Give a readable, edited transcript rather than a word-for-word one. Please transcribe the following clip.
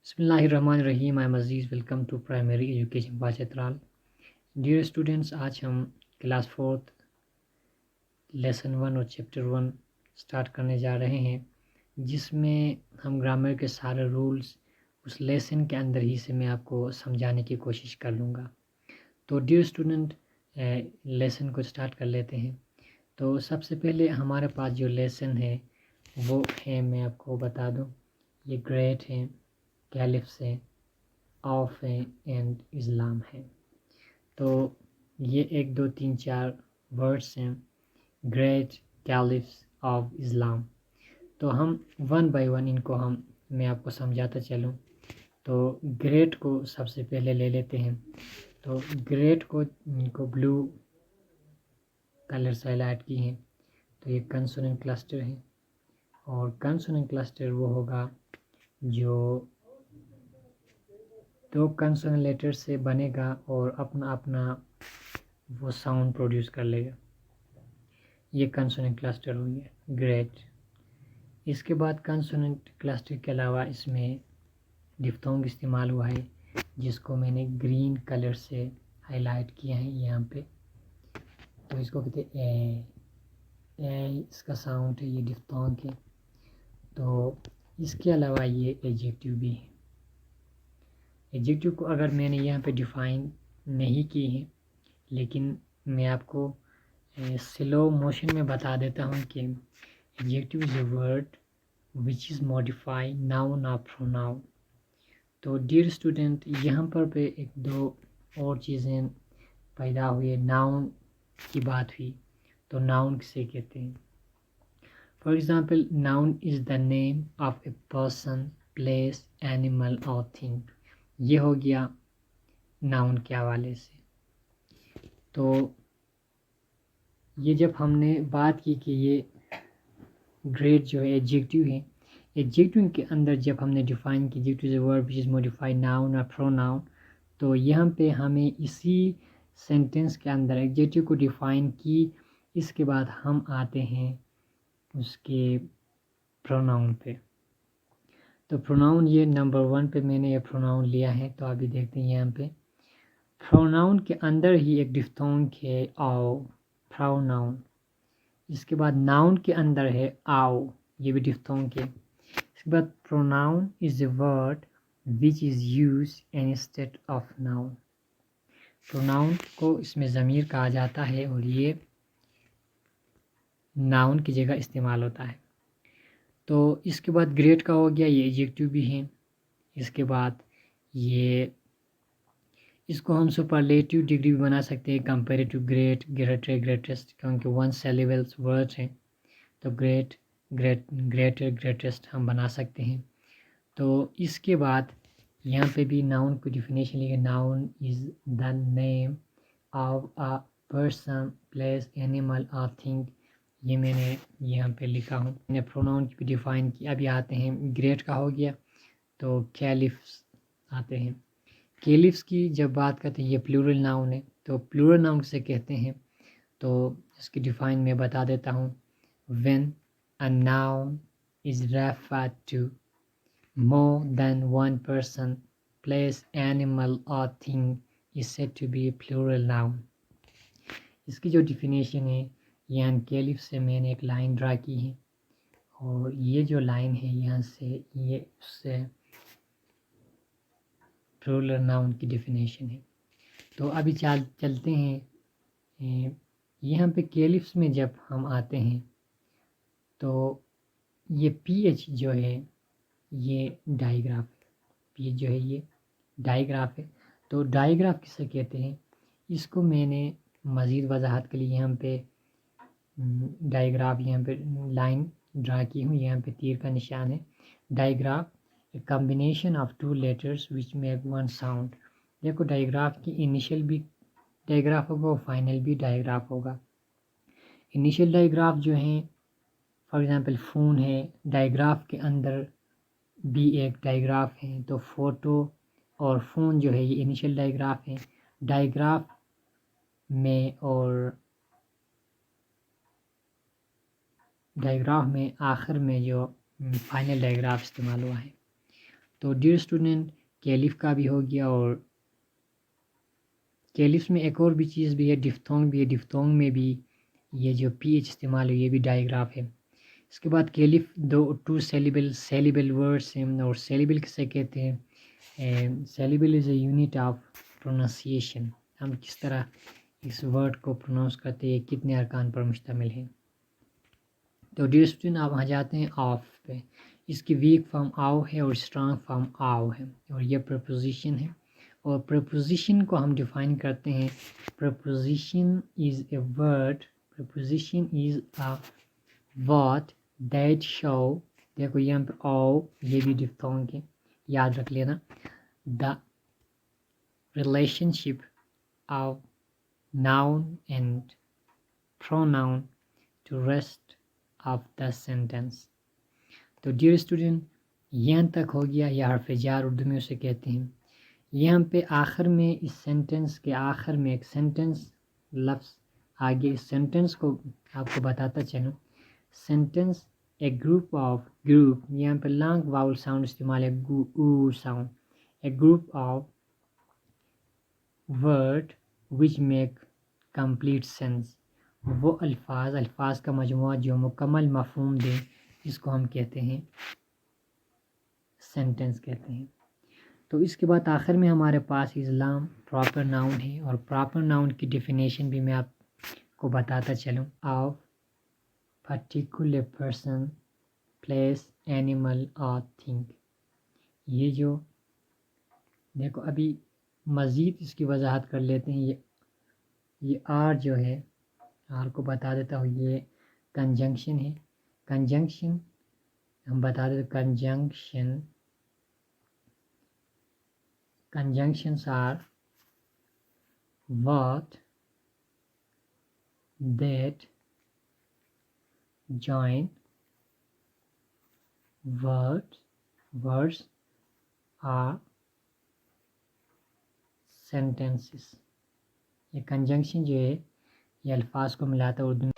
बिस्मिल्लाहिर्रहमानिर्रहीम। I am Aziz. Welcome to primary education by Chitral. Dear students, आज हम क्लास 4 लेसन 1 और चैप्टर 1 स्टार्ट करने जा रहे हैं, जिसमें हम ग्रामर के सारे रूल्स उस लेसन के अंदर ही से मैं आपको समझाने की कोशिश कर लूँगा। तो डियर स्टूडेंट, लेसन को स्टार्ट कर लेते हैं। तो सबसे पहले हमारे पास जो लेसन है वो है, मैं आपको बता दूँ, ये ग्रेट है, कैलिफ्स है, ऑफ है एंड इस्लाम है। तो ये 1 2 3 4 वर्ड्स हैं, ग्रेट कैलिफ्स ऑफ इस्लाम। तो हम वन बाय वन इनको मैं आपको समझाता चलूँ। तो ग्रेट को सबसे पहले ले लेते हैं। तो ग्रेट को इनको ब्लू कलर से हाईलाइट की हैं। तो ये कंसोनेंट क्लस्टर है, और कंसोनेंट क्लस्टर वो होगा जो 2 कंसोनेंट लेटर से बनेगा और अपना अपना वो साउंड प्रोड्यूस कर लेगा। ये कंसोनेंट क्लस्टर हो गया ग्रेट। इसके बाद कंसोनेंट क्लस्टर के अलावा इसमें डिफ्थोंग इस्तेमाल हुआ है, जिसको मैंने ग्रीन कलर से हाईलाइट किया है यहाँ पे। तो इसको कहते हैं ए, इसका साउंड है, ये डिफ्थोंग है। तो इसके अलावा ये एडजेक्टिव भी है। एडजेक्टिव को अगर मैंने यहाँ पे डिफ़ाइन नहीं की है, लेकिन मैं आपको स्लो मोशन में बता देता हूँ कि adjective is a word which is modify noun और प्रोनाउन। तो डियर स्टूडेंट, यहाँ पर पे 1 2 और चीज़ें पैदा हुई। नाउन की बात हुई, तो नाउन किसे कहते हैं? For example, noun is the name of a person, place, animal और थिंग। ये हो गया नाउन के हवाले से। तो ये जब हमने बात की कि ये ग्रेट जो है एडजेक्टिव है, एडजेक्टिव के अंदर जब हमने डिफाइन की adjective is a verb which is modified noun और प्रोनाउन, तो यहाँ पे हमें इसी सेंटेंस के अंदर एडजेक्टिव को डिफाइन की। इसके बाद हम आते हैं उसके प्रोनाउन पे। तो प्रोनाउन ये नंबर 1 पे मैंने ये प्रोनाउन लिया है। तो अभी देखते हैं यहाँ पे प्रोनाउन के अंदर ही एक डिफ्थोंग है आओ, प्रोनाउन। इसके बाद नाउन के अंदर है आओ, ये भी डिफ्थोंग है। इसके बाद pronoun is a word which is use instead of noun. Pronoun को इसमें ज़मीर कहा जाता है और ये नाउन की जगह इस्तेमाल होता है। तो इसके बाद ग्रेट का हो गया, ये एडजेक्टिव भी है। इसके बाद ये इसको हम सुपरलेटिव डिग्री भी बना सकते हैं, कंपेरेटिव ग्रेट, ग्रेटर, ग्रेटेस्ट, क्योंकि 1 सिलेबल्स वर्ड्स हैं। तो ग्रेट, ग्रेटर, ग्रेटेस्ट हम बना सकते हैं। तो इसके बाद यहाँ पे भी नाउन की डिफिनेशन लिखे, noun is the name of a person, place, animal और थिंग। ये मैंने यहाँ पे लिखा हूँ। मैंने प्रोनाउन की भी डिफाइन की। अभी आते हैं ग्रेट का हो गया, तो कैलिफ्स आते हैं। कैलिफ्स की जब बात करते हैं, ये प्लूरल नाउन है। तो प्लूरल नाउन से कहते हैं, तो इसकी डिफाइन मैं बता देता हूँ। When a noun is referred to more than one person, place, animal or thing is said to be a plural noun. इसकी जो डिफिनेशन है, यहाँ कैलिफ से मैंने एक लाइन ड्रा की है, और ये जो लाइन है यहाँ से ये उससे प्लूरल नाउन की डिफिनेशन है। तो अभी चलते हैं यहाँ पे कैलिफ्स में जब हम आते हैं, तो ये पीएच जो है ये डायग्राफ है। पीएच जो है ये डायग्राफ है। तो डायग्राफ किसे कहते हैं, इसको मैंने मज़ीद वजाहत के लिए यहाँ पे डायग्राफ, यहाँ पे लाइन ड्रा की हूँ। यहाँ पे तीर का निशान है। Digraph a combination of 2 letters which make 1 sound. देखो, डायग्राफ की इनिशियल भी डायग्राफ होगा और फाइनल भी डायग्राफ होगा। इनिशियल डायग्राफ जो है, फॉर एग्ज़ाम्पल फ़ोन है, डायग्राफ के अंदर भी एक डायग्राफ है। तो फ़ोटो और फ़ोन जो है ये इनिशियल डायग्राफ है। डायग्राफ में और डायग्राफ में आखिर में जो फाइनल डायग्राफ इस्तेमाल हुआ है। تو ڈیئر اسٹوڈنٹ کیلف کا بھی ہو گیا، اور کیلف میں ایک اور بھی چیز بھی ہے، ڈفتھونگ بھی ہے. ڈفتھونگ میں بھی یہ جو پی ایچ استعمال ہے یہ بھی ڈائیگراف ہے. اس کے بعد کیلف ٹو سیلیبل ورڈس ہیں، اور سیلیبل کسے کہتے ہیں؟ Sellable is a unit of pronunciation. ہم کس طرح اس ورڈ کو پروناؤنس کرتے ہیں، کتنے ارکان پر مشتمل ہیں. تو ڈیئر اسٹوڈنٹ آپ وہاں جاتے ہیں آف پہ. اس کی ویک فارم آؤ ہے اور اسٹرانگ فارم آؤ ہے، اور یہ پریپوزیشن ہے. اور پریپوزیشن کو ہم ڈیفائن کرتے ہیں، preposition is a word, preposition is a word that show. دیکھو یہاں پہ آؤ یہ بھی ڈفتھونگ ہے، یاد رکھ لینا. The relation ship of noun and pronoun to rest of the sentence. تو ڈیئر اسٹوڈنٹ یہاں تک ہو گیا، یہ حرف جار اردو میں اسے کہتے ہیں. یہاں پہ آخر میں اس سینٹنس کے آخر میں ایک سینٹنس لفظ آگے، اس سینٹنس کو آپ کو بتاتا چلوں. Sentence a group of, group یہاں پہ لانگ واؤل ساؤنڈ استعمال ہے، O sound. A group of word which make complete sense. وہ الفاظ کا مجموعہ جو مکمل مفہوم دے، اس کو ہم کہتے ہیں سینٹنس کہتے ہیں. تو اس کے بعد آخر میں ہمارے پاس اسلام پراپر ناؤن ہے، اور پراپر ناؤن کی ڈیفینیشن بھی میں آپ کو بتاتا چلوں. Of particular person, place, animal اور تھنگ. یہ جو دیکھو ابھی مزید اس کی وضاحت کر لیتے ہیں. یہ آر جو ہے، آر کو بتا دیتا ہوں، یہ کنجنکشن ہے. کنجنکشن ہم بتا دیتے، conjunctions are what that join words or sentences. یہ کنجنکشن جو ہے یہ الفاظ کو ملاتا ہے اردو میں.